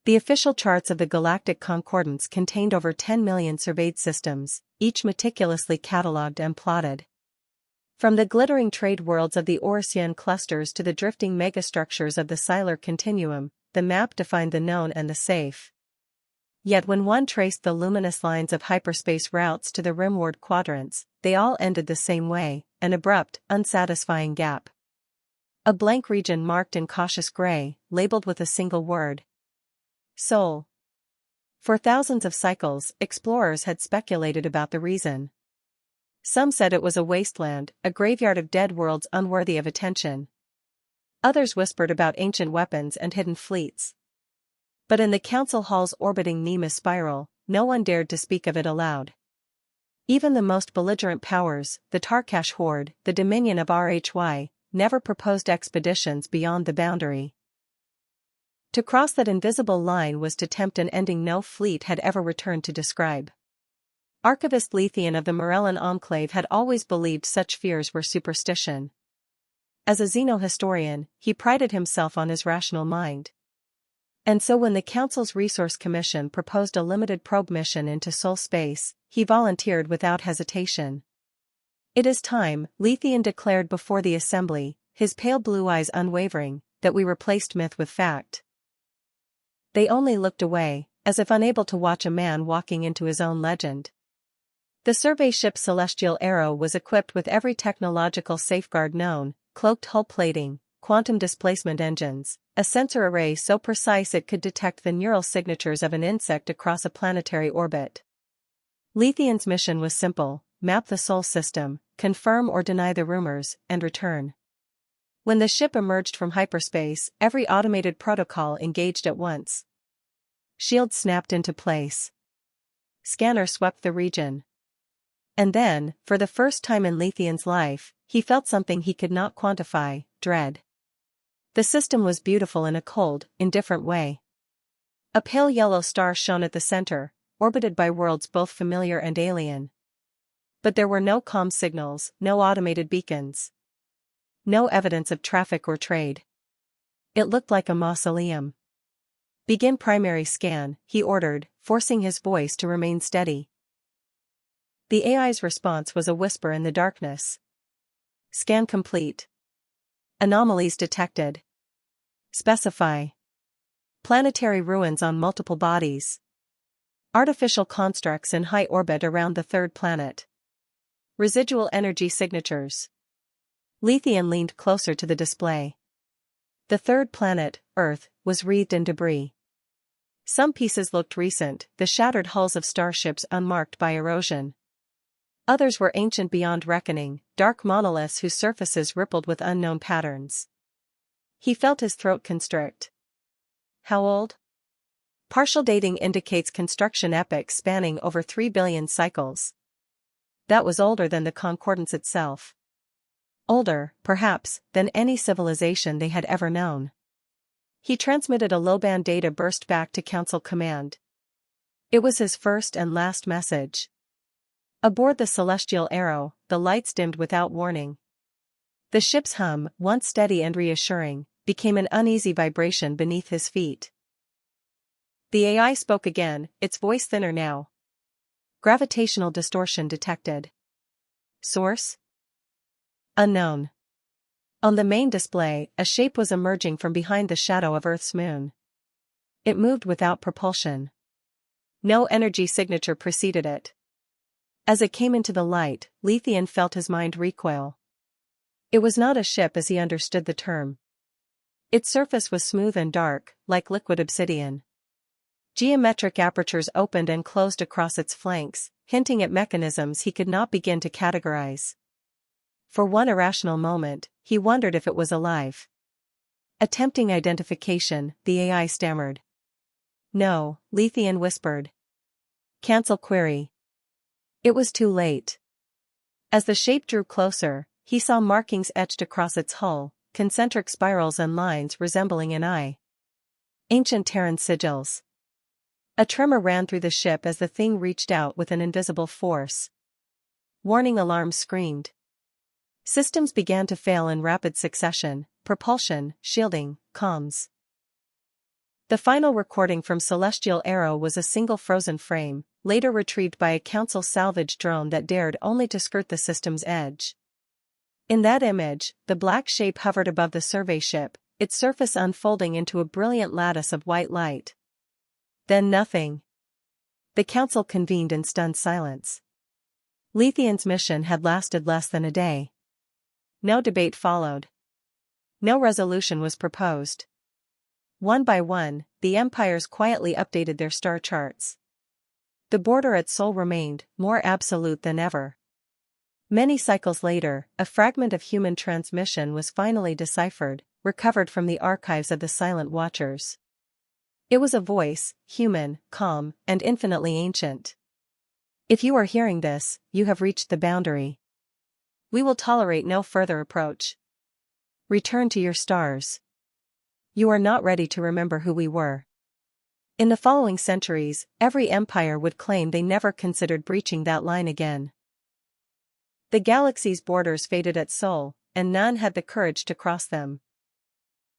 The official charts of the Galactic Concordance contained over 10 million surveyed systems, each meticulously catalogued and plotted. From the glittering trade worlds of the Orcian clusters to the drifting megastructures of the Sylar Continuum, the map defined the known and the safe. Yet when one traced the luminous lines of hyperspace routes to the rimward quadrants, they all ended the same way, an abrupt, unsatisfying gap. A blank region marked in cautious gray, labeled with a single word. Soul. For thousands of cycles, explorers had speculated about the reason. Some said it was a wasteland, a graveyard of dead worlds unworthy of attention. Others whispered about ancient weapons and hidden fleets. But in the council hall's orbiting Nemesis spiral, no one dared to speak of it aloud. Even the most belligerent powers, the Tarkash Horde, the Dominion of RHY, never proposed expeditions beyond the boundary. To cross that invisible line was to tempt an ending no fleet had ever returned to describe. Archivist Lethian of the Morellan Enclave had always believed such fears were superstition. As a xenohistorian, he prided himself on his rational mind. And so when the Council's Resource Commission proposed a limited probe mission into Sol space, he volunteered without hesitation. "It is time," Lethian declared before the assembly, his pale blue eyes unwavering, "that we replaced myth with fact." They only looked away, as if unable to watch a man walking into his own legend. The survey ship Celestial Arrow was equipped with every technological safeguard known: cloaked hull plating, quantum displacement engines, a sensor array so precise it could detect the neural signatures of an insect across a planetary orbit. Lethian's mission was simple: map the Sol system, confirm or deny the rumors, and return. When the ship emerged from hyperspace, every automated protocol engaged at once. Shields snapped into place. Scanner swept the region. And then, for the first time in Lethian's life, he felt something he could not quantify: dread. The system was beautiful in a cold, indifferent way. A pale yellow star shone at the center, orbited by worlds both familiar and alien. But there were no comm signals, no automated beacons. No evidence of traffic or trade. It looked like a mausoleum. "Begin primary scan," he ordered, forcing his voice to remain steady. The AI's response was a whisper in the darkness. "Scan complete. Anomalies detected. Specify. Planetary ruins on multiple bodies. Artificial constructs in high orbit around the third planet. Residual energy signatures." Lethian leaned closer to the display. The third planet, Earth, was wreathed in debris. Some pieces looked recent, the shattered hulls of starships unmarked by erosion. Others were ancient beyond reckoning, dark monoliths whose surfaces rippled with unknown patterns. He felt his throat constrict. How old? Partial dating indicates construction epoch spanning over 3 billion cycles. That was older than the Concordance itself. Older, perhaps, than any civilization they had ever known. He transmitted a low-band data burst back to Council Command. It was his first and last message. Aboard the Celestial Arrow, the lights dimmed without warning. The ship's hum, once steady and reassuring, became an uneasy vibration beneath his feet. The AI spoke again, its voice thinner now. Gravitational distortion detected. Source? Unknown. On the main display, a shape was emerging from behind the shadow of Earth's moon. It moved without propulsion. No energy signature preceded it. As it came into the light, Lethian felt his mind recoil. It was not a ship as he understood the term. Its surface was smooth and dark, like liquid obsidian. Geometric apertures opened and closed across its flanks, hinting at mechanisms he could not begin to categorize. For one irrational moment, he wondered if it was alive. Attempting identification, the AI stammered. "No," Lethian whispered. "Cancel query." It was too late. As the shape drew closer, he saw markings etched across its hull, concentric spirals and lines resembling an eye. Ancient Terran sigils. A tremor ran through the ship as the thing reached out with an invisible force. Warning alarms screamed. Systems began to fail in rapid succession: propulsion, shielding, comms. The final recording from Celestial Arrow was a single frozen frame, later retrieved by a Council salvage drone that dared only to skirt the system's edge. In that image, the black shape hovered above the survey ship, its surface unfolding into a brilliant lattice of white light. Then nothing. The Council convened in stunned silence. Lethian's mission had lasted less than a day. No debate followed. No resolution was proposed. One by one, the empires quietly updated their star charts. The border at Sol remained, more absolute than ever. Many cycles later, a fragment of human transmission was finally deciphered, recovered from the archives of the Silent Watchers. It was a voice, human, calm, and infinitely ancient. If you are hearing this, you have reached the boundary. We will tolerate no further approach. Return to your stars. You are not ready to remember who we were. In the following centuries, every empire would claim they never considered breaching that line again. The galaxy's borders faded at Sol, and none had the courage to cross them.